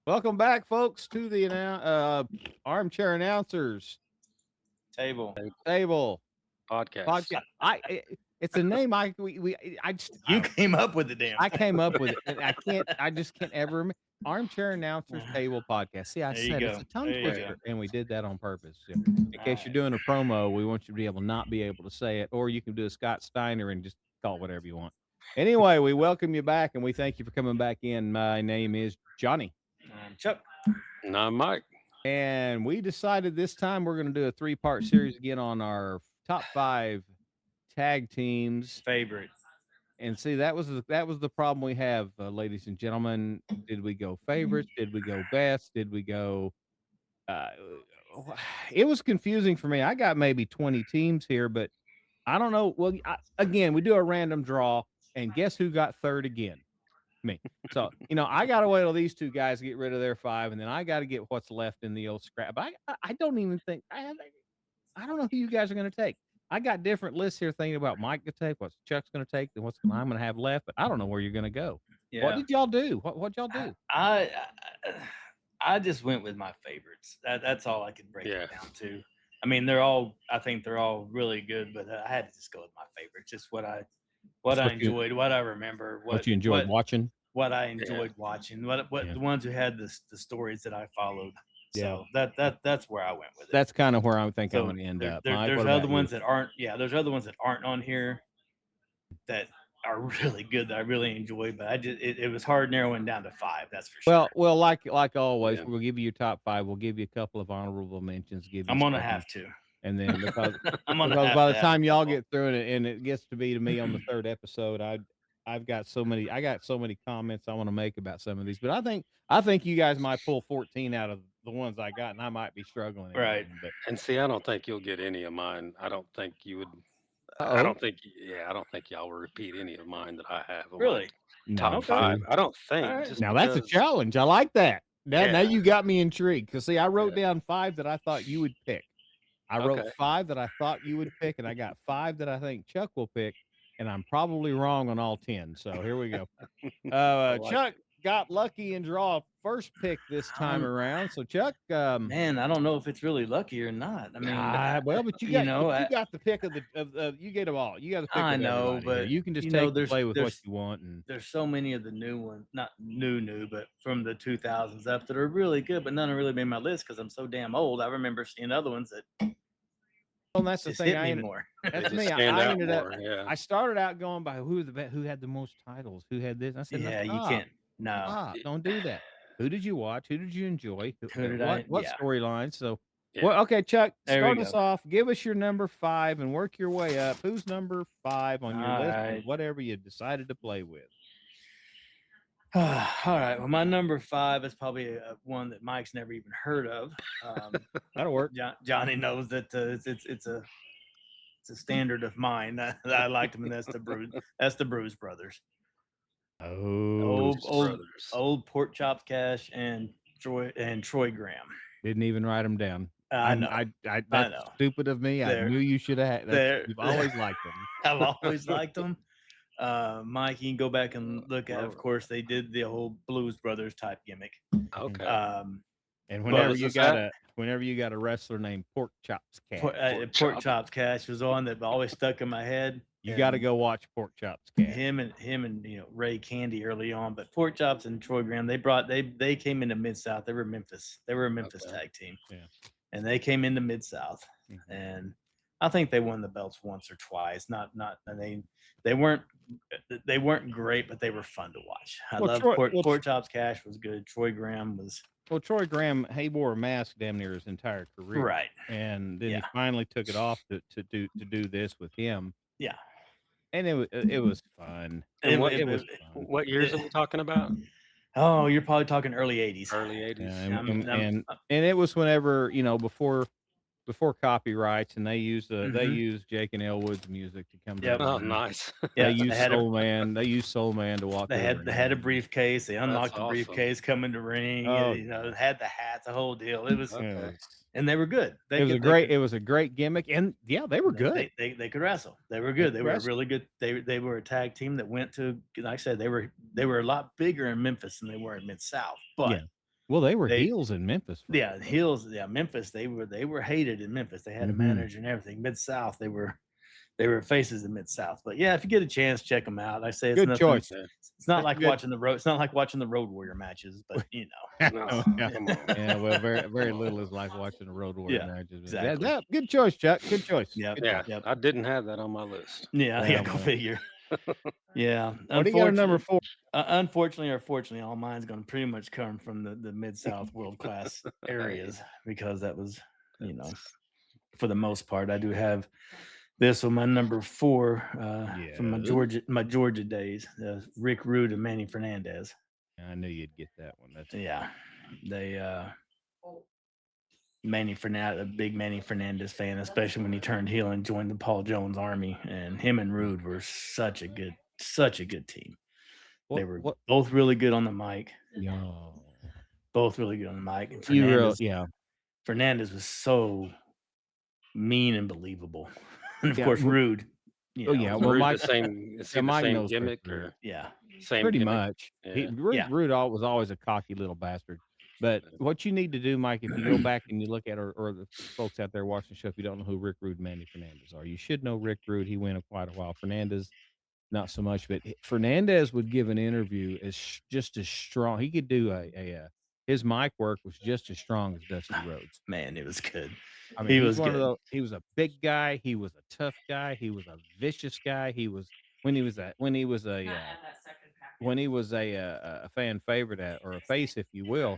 Welcome back, folks, to the armchair announcers Table. table Podcast. podcast. It's a name I just You came up with the damn I thing. came up with it, and I just can't ever armchair announcers table podcast. See, I There you said it's go. a tongue There you twister, go. and we did that on purpose. So, in case you're doing a promo, we want you to be able not be able to say it, or you can do a Scott Steiner and just call it whatever you want. Anyway, we welcome you back, and we thank you for coming back in. My name is Johnny. Chuck. And I'm Mike. And we decided this time we're going to do a 3-part series again on our top 5 tag teams. Favorite. And see, that was the problem we have, ladies and gentlemen. Did we go favorites? Did we go best? Did we go? Uh, it was confusing for me. I got maybe 20 teams here, but I don't know. Well, again, we do a random draw, and guess who got third again? Me. So, I got to wait till these two guys get rid of their 5, and then I got to get what's left in the old scrap. I don't even think I don't know who you guys are going to take. I got different lists here thinking about Mike to take, what Chuck's going to take, and what I'm going to have left, but I don't know where you're going to go. Yeah. What did y'all do? What y'all do? I just went with my favorites. That's all I could break Yeah. it down to. I mean, I think they're all really good, but I had to just go with my favorites. Just what I what you- enjoyed, what I remember, What you enjoyed watching? what I enjoyed watching, what Yeah. the ones who had the stories that I followed. Yeah. So that's where I went with it. That's kind of where I think I'm So going to end up. there's Mike, what other about ones you? that aren't. Yeah, there's other ones that aren't on here that are really good that I really enjoy. But it was hard narrowing down to 5. That's for sure. Well, like always, Yeah. we'll give you your top 5. We'll give you a couple of honorable mentions. I'm gonna second. have to. And then because I'm gonna because have by to the have time a y'all couple. get through it and it gets to be to me on the 3rd episode, I got so many comments I want to make about some of these, but I think you guys might pull 14 out of the ones I got, and I might be struggling. Right. But And see, I don't think you'll get any of mine. I don't think you would. Uh-oh. I don't think. Yeah, I don't think y'all will repeat any of mine that I have. on my Really? Top no, Okay. 5. I don't think. All right. Just Now that's a because- challenge. I like that. Now Yeah. you got me intrigued because see, I wrote down 5 that I thought you would pick. I wrote Okay. 5 that I thought you would pick, and I got 5 that I think Chuck will pick, and I'm probably wrong on all 10. So here we go. like Chuck got lucky and draw first pick this time around. So Chuck, Man, I don't know if it's really lucky or not. I mean, well, but you you got know, you got the pick of you get them all. You got the pick. I of know, everybody here. but, you can just you take know, and there's- play with what there's- you want. And there's so many of the new ones, not new, but from the 2000s up that are really good, but none have really made my list because I'm so damn old. I remember seeing other ones that that's the just thing. hit me more. they That's just me. stand I out ended up. more. Yeah. I started out going by who had the most titles, who had this. I said, Yeah, you stop, can't. No. stop, don't do that. Who did you watch? Who did you enjoy? Who did what yeah. storylines? So, Yeah. well, okay, Chuck, There start we us go. off. Give us your number 5 and work your way up. Who's number 5 on your All list? right. Of whatever you decided to play with. All right. Well, my number 5 is probably one that Mike's never even heard of. That'll work. Johnny knows that it's a standard of mine that I liked him, and that's the Bruise Brothers. Oh, Old Pork Chops Cash and Troy Graham. didn't even write them down. I know. That's know. stupid of me. I They're- knew you should have. You've always liked them. I've always liked them. Mike, you can go back and look at. Of course, they did the whole Blues Brothers type gimmick. Okay. And What whenever was you this got at? a wrestler named Pork Chops Cash, Pork Chops Cash was on that always stuck in my head. you got to And go watch Pork Chops Cash. him and Ray Candy early on, but Pork Chops and Troy Graham they came into Mid South. They were Memphis. They were a Memphis Okay. tag team. Yeah. And they came into Mid South, Mhm. and I think they won the belts once or twice. And they weren't great, but they were fun to watch. I Well, love Troy- Pork Chops Cash was good. Troy Graham was Well, Troy Graham, he wore a mask damn near his entire career, right. and then he Yeah. finally took it off to do this with him, Yeah. and it was fun. It- was it- fun. What years are we talking about? Oh, you're probably talking early 80s. Early 80s. Yeah, I'm- and it was whenever before copyrights, and they used Jake and Elwood's music to come. Yep. down. Oh, nice. Yeah, They used they had a- Soul Man. They used Soul Man to walk. They over had a and- briefcase. They unlocked the awesome. briefcase, come in the ring. Oh, Had the hats, the whole deal. It was, Okay. and they were good. It was a great gimmick, and yeah, they were good. They could wrestle. They were good. They could were wrestle. really good. They were a tag team that went to, like I said, they were a lot bigger in Memphis than they were in Mid South. But Yeah. Well, they were They- heels in Memphis. For a Yeah, little bit. Hills. Yeah, Memphis. They were hated in Memphis. They had a Mhm. manager and everything. Mid South. They were faces in Mid South. But yeah, if you get a chance, check them out. I say it's Good nothing. choice. Yeah. It's not That's like good. watching the road. It's not like watching the Road Warrior matches. But you know, No, Oh, yeah. come on. Yeah, well, very very Come little on. is like watching the Road Warrior Yeah, matches. exactly. Good choice, Chuck. Good choice. Yep. Good Yeah, choice. Yep. I didn't have that on my list. Yeah. Well, Go well. figure. Yeah. What do you got at number 4? Unfortunately or fortunately, all mine's going to pretty much come from the Mid South world class areas because that was, you know, for the most part. I do have this on my number 4 from my Georgia days, Rick Rude and Manny Fernandez. I knew you'd get that one. That's Yeah, they Manny Fernandez, a big Manny Fernandez fan, especially when he turned heel and joined the Paul Jones army. And him and Rude were such a good team. They were both really good on the mic. Yo. Both really good on the mic. And Fernandez was so mean and believable. And of course, Rude. Oh, yeah. Well, Rude Mike, the same, is he the Mike same knows Rick gimmick Rude. or Yeah, same pretty gimmick? much. Yeah. Rude was always a cocky little bastard. But what you need to do, Mike, if you go back and you look at, or the folks out there watching the show, if you don't know who Rick Rude and Manny Fernandez are, you should know Rick Rude. He went quite a while. Fernandez, not so much. But Fernandez would give an interview just as strong. He could do his mic work was just as strong as Dusty Rhodes. Man, it was good. I mean, he was one good. of those. He was a big guy. He was a tough guy. He was a vicious guy. He was when he was a fan favorite or a face, if you will.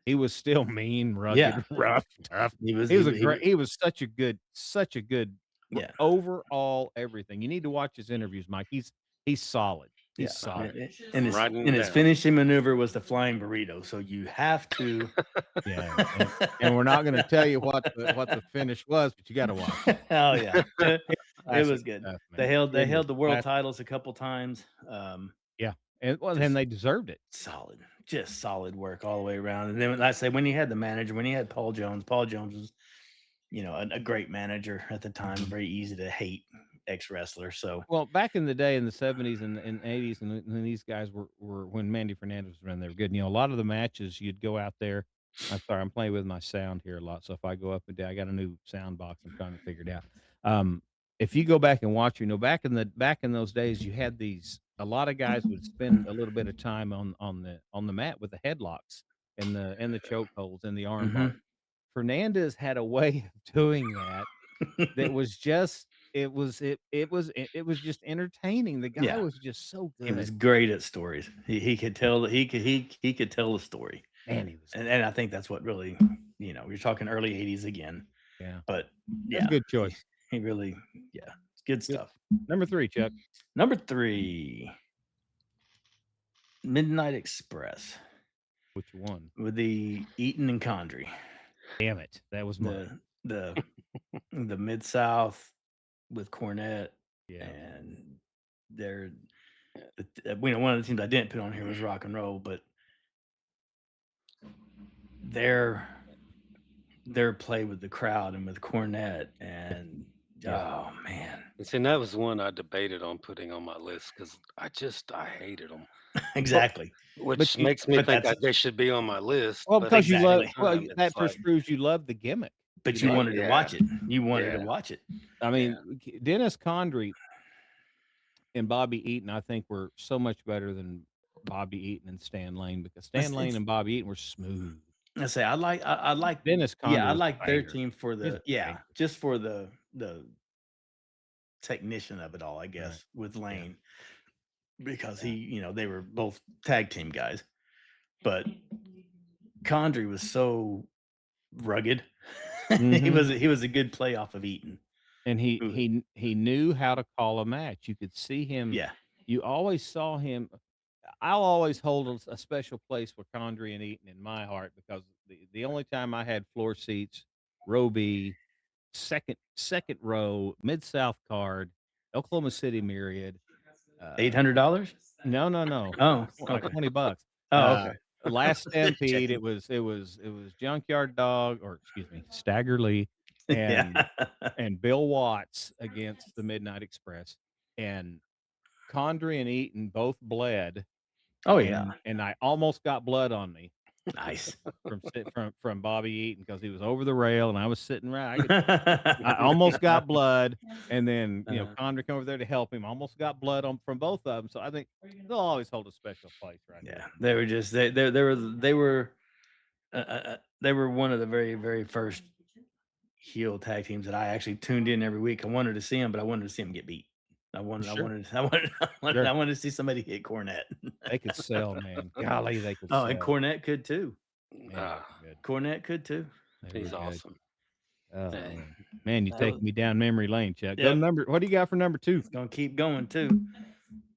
He was still mean, rugged, rough, tough. He was such a good Yeah. overall everything. You need to watch his interviews, Mike. He's solid. He's solid. And his finishing maneuver was the flying burrito. So you have to. Yeah. And we're not going to tell you what the finish was, but you got to watch it. Oh yeah. It was good. Stuff, they held the world titles a couple times. Yeah. And then they deserved it. Solid. Just solid work all the way around. And then I say when he had the manager, when he had Paul Jones was, you know, a great manager at the time, very easy to hate ex-wrestler. So well, back in the day in the 70s and 80s, and when these guys were when Mandy Fernandez was around, they were good. You know, a lot of the matches you'd go out there. I'm sorry, I'm playing with my sound here a lot. So if I go up and down, I got a new sound box. I'm trying to figure it out. If you go back and watch, you know, back in those days, you had a lot of guys would spend a little bit of time on the mat with the headlocks and the choke holds and the arm bar. Fernandez had a way of doing that was just it was just entertaining. The guy was just so good. He was great at stories. He could tell he could tell a story. Man, he was, and I think that's what really, you know, you're talking early 80s again. Yeah. But yeah, good choice. He really, it's good stuff. Number 3, Chuck. Number 3, Midnight Express. Which one? With the Eaton and Condrey. Damn it. That was the Mid-South with Cornette. Yeah. And they're one of the teams I didn't put on here was Rock and Roll, but their play with the crowd and with Cornette and oh man. And that was one I debated on putting on my list because I hated them. Exactly. Which makes me think that they should be on my list. Well, because you love that first proves you love the gimmick. But you wanted to watch it. You wanted to watch it. I mean, Dennis Condrey and Bobby Eaton, I think, were so much better than Bobby Eaton and Stan Lane because Stan Lane and Bobby Eaton were smooth. I say I like Dennis Condrey. Yeah, I like their team for just for the technician of it all, I guess, with Lane. Because they were both tag team guys. But Condrey was so rugged. He was a good play off of Eaton. And he knew how to call a match. You could see him. Yeah. You always saw him. I'll always hold a special place for Condrey and Eaton in my heart because the only time I had floor seats, row B, second row, Mid-South card, Oklahoma City Myriad. $800? No. Oh, like $20. Oh, okay. Last Stampede, it was Junkyard Dog, or excuse me, Stagger Lee, and Bill Watts against the Midnight Express, and Condrey and Eaton both bled. Oh yeah, and I almost got blood on me. Nice. from Bobby Eaton because he was over the rail and I was sitting right. I almost got blood, and then Condor come over there to help him. Almost got blood on from both of them. So I think they'll always hold a special place right here. Yeah, they were just they were one of the very very first heel tag teams that I actually tuned in every week. I wanted to see them, but I wanted to see them get beat. Sure. I wanted to see somebody hit Cornette. They could sell, man. Golly, they could Oh, sell. and Cornette could too. Man, Ah, they were good. Cornette could too. They he's were good. awesome. Oh Hey, man, you That taking was- me down memory lane, Chuck. Go Yep. number. What do you got for number 2? It's gonna keep going too.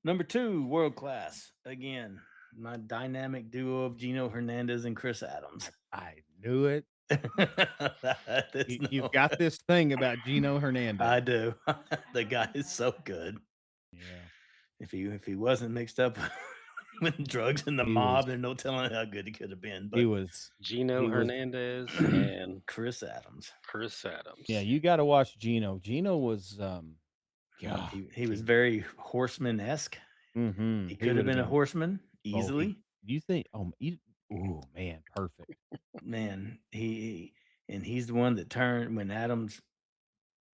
Number 2, world class. Again, my dynamic duo of Gino Hernandez and Chris Adams. I knew it. There's You've no- got this thing about Gino Hernandez. I do. The guy is so good. Yeah. If he wasn't mixed up with drugs and the He mob, was- there's no telling how good he could have been. But He was. Gino He was- Hernandez and Chris Adams, Chris Adams. Yeah, you got to watch Gino. Gino was. God, he was very horseman-esque. Mm-hmm. He could have been a horseman easily. You think? Oh man, perfect. Man, he's the one that turned when Adams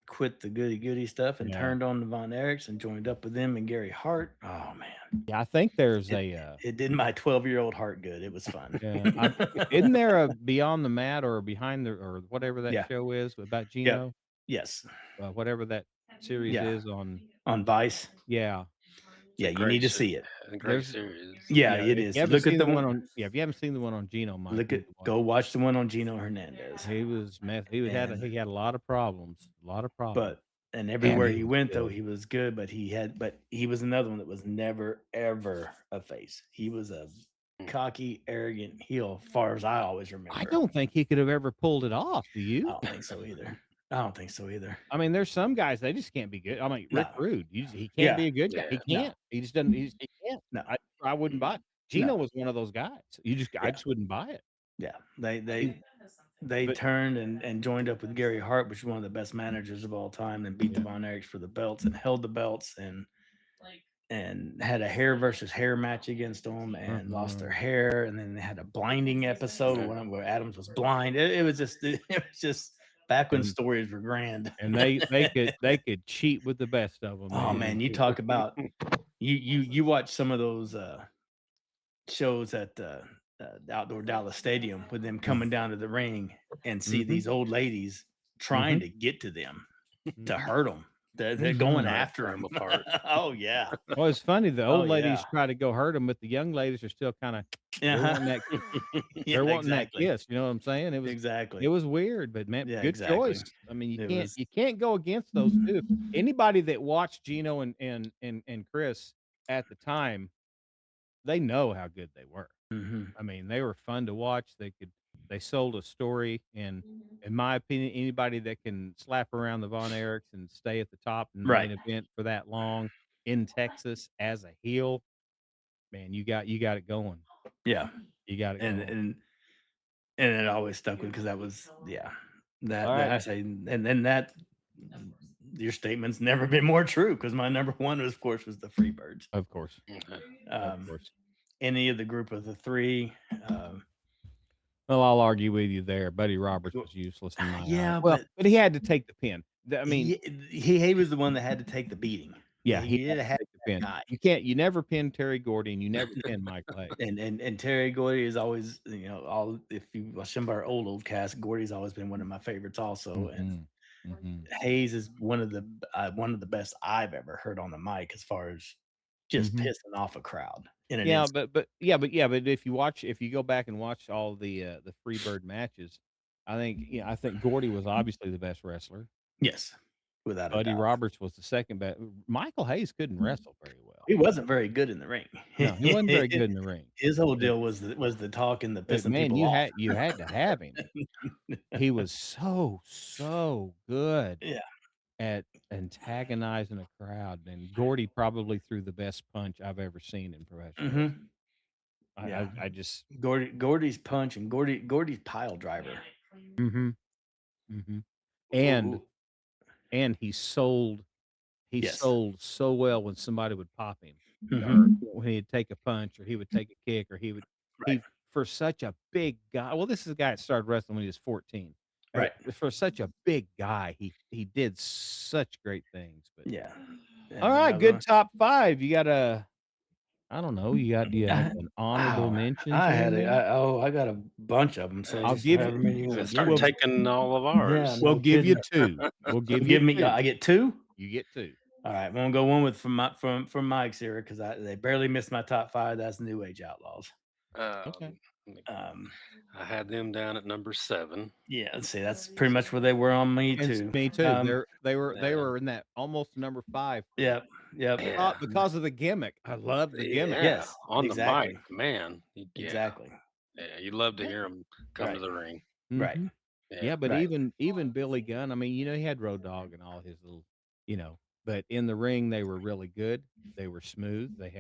quit the goody stuff and Yeah. turned on the Von Erichs and joined up with them and Gary Hart. Oh man, Yeah, I think there's a. it did my 12-year-old heart good. It was fun. Yeah, isn't there a Beyond the Mat or Behind the or whatever that Yeah. show is about Gino? Yes, Whatever that series Yeah. is on. on Vice. Yeah, Yeah, you Great need to show. see it. A great There's- series. Yeah, Yeah, it if is. you haven't Look seen at the one on. Yeah, if you haven't seen the one on Gino, Mike, Look you at need to watch go watch the one on Gino Hernandez. it. He was he had And- he had a lot of problems. But and everywhere he he was went though, good. he was good. But he was another one that was never ever a face. He was a cocky, arrogant heel, far as I always remember. I don't think he could have ever pulled it off. Do I you? don't think so either. I don't think so either. I mean, there's some guys they just can't be good. I mean, Rick No. Rude, he can't Yeah. be a good guy. He Yeah. No. can't. He just doesn't. He can't. No. I wouldn't buy it. Gino No. was one of those guys. I Yeah. just wouldn't buy it. Yeah, they But- turned and joined up with Gary Hart, which is one of the best managers of all time, and beat the Yeah. Von Erichs for the belts and held the belts and had a hair versus hair match against them and lost their hair, and then they had a blinding episode where Adams was blind. It was just back when And- stories were grand. And they could cheat with the best of them. Oh man, you talk about you watch some of those shows at the outdoor Dallas Stadium with them coming down to the ring and see Mhm. these old ladies trying to get to them to hurt them. They're going Mhm. after Tear them 'em apart. Oh yeah, Well, it's funny. The old Oh, ladies yeah. try to go hurt them, but the young ladies are still kind of yeah. wanting that- Yeah, they're wanting exactly. that kiss. You know what I'm saying? It Exactly. was weird, but man, Yeah, good exactly. choice. I mean, It you was- can't go against those two. Anybody that watched Gino and Chris at the time, they know how good they were. Mhm. I mean, they were fun to watch. They sold a story, and in my opinion, anybody that can slap around the Von Erichs and stay at the top in the Right. main event for that long in Texas as a heel, man, you got it going. Yeah, You got it and going. and it always stuck with because that was that All right. I say and then that your statement's never been more true because my number one was, of course, was the Freebirds. Of course, Okay. of course. Any of the group of the three. Well, I'll argue with you there. Buddy Roberts was useless in my Yeah, eyes. Well, but- but he had to take the pin. I mean, he was the one that had to take the beating. yeah, he he did had to have take the pin. guy. You never pin Terry Gordy, and you never pin Mike Lake. And Terry Gordy is always, all if you watch some of our old cast, Gordy's always been one of my favorites also. And Mhm. Hayes is one of the best I've ever heard on the mic as far as just Mhm. pissing off a crowd in an Yeah, instant. but if you go back and watch all the Freebird matches, I think Gordy was obviously the best wrestler. Yes, without a Buddy doubt. Roberts was the second best. Michael Hayes couldn't wrestle very well. He wasn't very good in the ring. No, he wasn't very good in the ring. His whole deal was the talk and the But pissing man, people you off. had to have him. He was so good. Yeah. At antagonizing a crowd, and Gordy probably threw the best punch I've ever seen in professional. Mhm. wrestling. Yeah. I just Gordy's punch and Gordy's pile driver. mhm. And Ooh, and he sold Yes. so well when somebody would pop him. mhm. When he'd take a punch or he would take a kick or he would Right. for such a big guy. Well, this is a guy that started wrestling when he was 14. Right. For such a big guy, he did such great things. But Yeah. Yeah, all but right, no, good top 5. You got a I don't know, do you have I, an honorable wow. mentions I or had anything? I got a bunch of them. So I'll just give you however many you Gonna want to give start we'll me. taking all of Yeah, ours. we'll no give you kidding. 2. We'll give you Give me. 2. I get 2. You get 2. All right, I'm gonna go one with from Mike's era because they barely missed my top 5. That's New Age Outlaws. Okay. Um, I had them down at number 7. yeah, let's see. That's pretty much where they were on me And too. me too. They Yeah. were in that almost number 5 for me. Yep, yep. Yeah. Because of the gimmick. I love the gimmick. Yeah, Yes, on the exactly, mic, man. exactly. Yeah, you love to hear him come to Right, the ring. right, Mhm. Yeah, Yeah, but right. even Billy Gunn, I mean, he had Road Dogg and all his little, but in the ring they were really good. They were smooth. They yeah,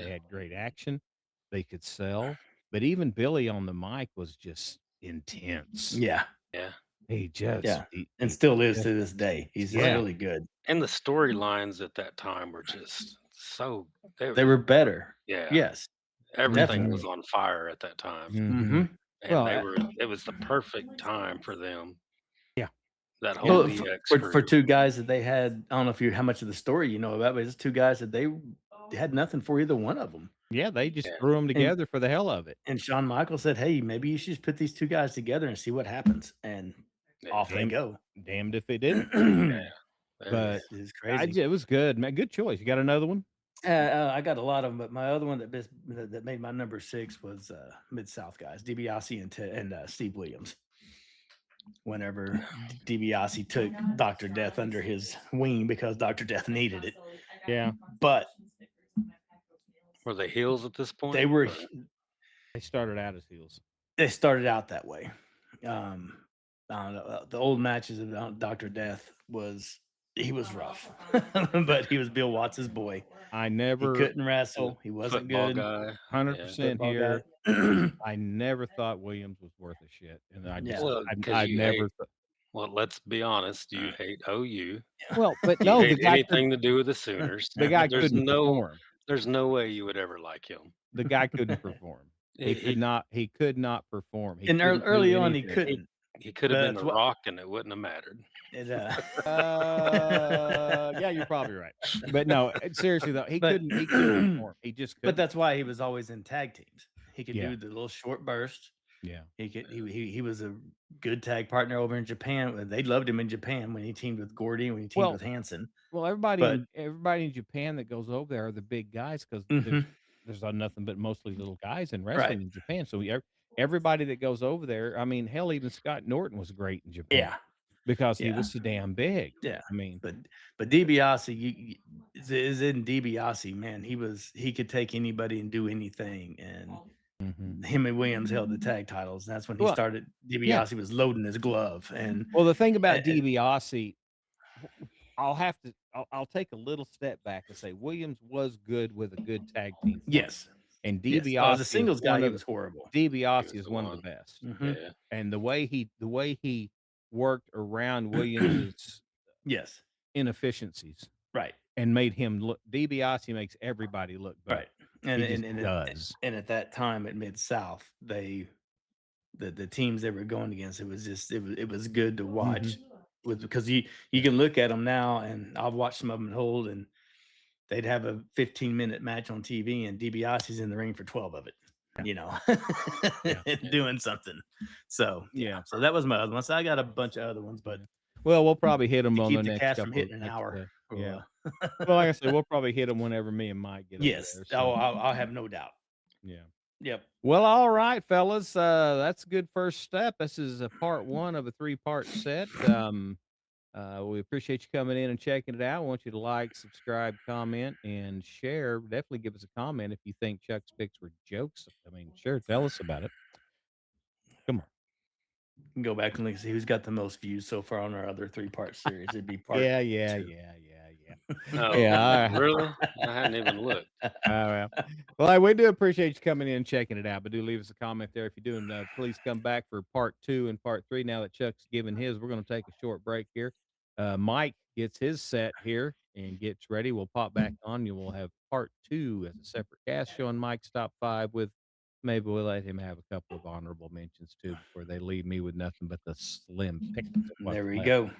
had great action. They could sell. But even Billy on the mic was just intense. Yeah, yeah. He just yeah. he, And he still is just to this day. He's Well, yeah. really good. and the storylines at that time were just so They were better. yeah, Yes, everything was definitely. on fire at that time, Mhm. Mm-hmm. and Well, it was the perfect time for them. yeah. That Yeah. whole Well, DX for group. 2 guys that they had, I don't know if you how much of the story you know about, but it's 2 guys that they had nothing for either one of them. Yeah, they just Yeah, threw them And together for the hell of it. Shawn Michaels said, "Hey, maybe you should just put these 2 guys together and see what happens." And yeah, off they Damn go. damned if they didn't. there you But It's crazy. it was good, man. Good choice. You got another one? I got a lot of them, but my other one that made my number 6 was Mid South guys, DiBiase and Steve Williams. Whenever DiBiase took Doctor Death under his wing because Doctor Death needed it, Yeah. but were they heels at this point? they were Or- They started out as heels. they started out that way. Um, I don't know. The old matches of Doctor Death he was rough, but he was Bill Watts' boy. I He never couldn't wrestle. He wasn't football good. guy. Yeah. 100% Football here. guy. I never thought Williams was worth a shit, and Yeah. Well, because I you never hate. Well, let's be honest. You hate OU. well, but You no, hate anything to do with the Sooners. the guy There's couldn't no perform. there's no way you would ever like him. The guy couldn't perform. He He could not perform. He And couldn't do early on, he anything. couldn't. he could have But been that's the what Rock, and it wouldn't have mattered. it, Yeah, you're probably right. But no, seriously though, he But- couldn't perform. He just couldn't. but that's why he was always in tag teams. He could Yeah. do the little short burst. Yeah. He was a good tag partner over in Japan. They loved him in Japan when he teamed with Gordy, when he teamed Well, with Hansen. Well, everybody But- everybody in Japan that goes over there are the big guys because Mhm. there's nothing but mostly little guys in Right. wrestling in Japan. So everybody that goes over there, I mean, hell, even Scott Norton was great in Japan. Yeah. Because he Yeah. was so damn big. Yeah. I mean, But DiBiase is in DiBiase, man. He could take anybody and do anything. And mhm. him and Williams held the tag titles. That's when he Well, started. DiBiase was loading his glove. And well, the thing about and- DiBiase, I'll take a little step back and say Williams was good with a good tag team. yes. And Yes. DiBiase As a singles is guy, one he of was horrible. DiBiase He was is the one of one. the best. Mhm. Yeah. And the way he worked around Williams' Yes. inefficiencies Right. and made him look. DiBiase makes everybody look better. Right. And He just and does. and at that time at Mid South, the teams they were going against, it was good to watch because you can look at them now, and I've watched some of them hold, and they'd have a 15-minute match on TV, and DiBiase's in the ring for 12 of it. You know, doing something. So Yeah. so that was my other one. So I got a bunch of other ones, but Well, we'll probably hit them to on keep the the next cast from couple. hitting an hour. Yeah. Well, like I said, we'll probably hit them whenever me and Mike get. Yes. Over there, so, I'll have no doubt. yeah. Yep. Well, all right, fellas. That's a good first step. This is a part 1 of a 3-part set. We appreciate you coming in and checking it out. I want you to like, subscribe, comment, and share. Definitely give us a comment if you think Chuck's picks were jokes. I mean, sure, tell us about it. Come on. You can go back and look and see who's got the most views so far on our other 3-part series. It'd be part Yeah. 2. Oh, Yeah, all right. really? I hadn't even looked. Well, we do appreciate you coming in and checking it out, but do leave us a comment there if you're doing. Please come back for part 2 and part 3. Now that Chuck's given his, we're going to take a short break here. Mike gets his set here and gets ready. We'll pop back on. You will have part 2 as a separate cast showing Mike's top 5 with maybe we'll let him have a couple of honorable mentions too before they leave me with nothing but the slim pickings of what's There we left. go.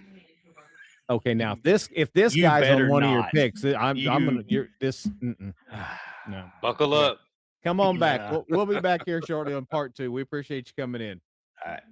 Okay, now if this You guy's better on one of your not. picks, I'm gonna You- you're this no. Buckle Yeah. up. Come on back. Nah. We'll be back here shortly on part 2. We appreciate you coming in. All right.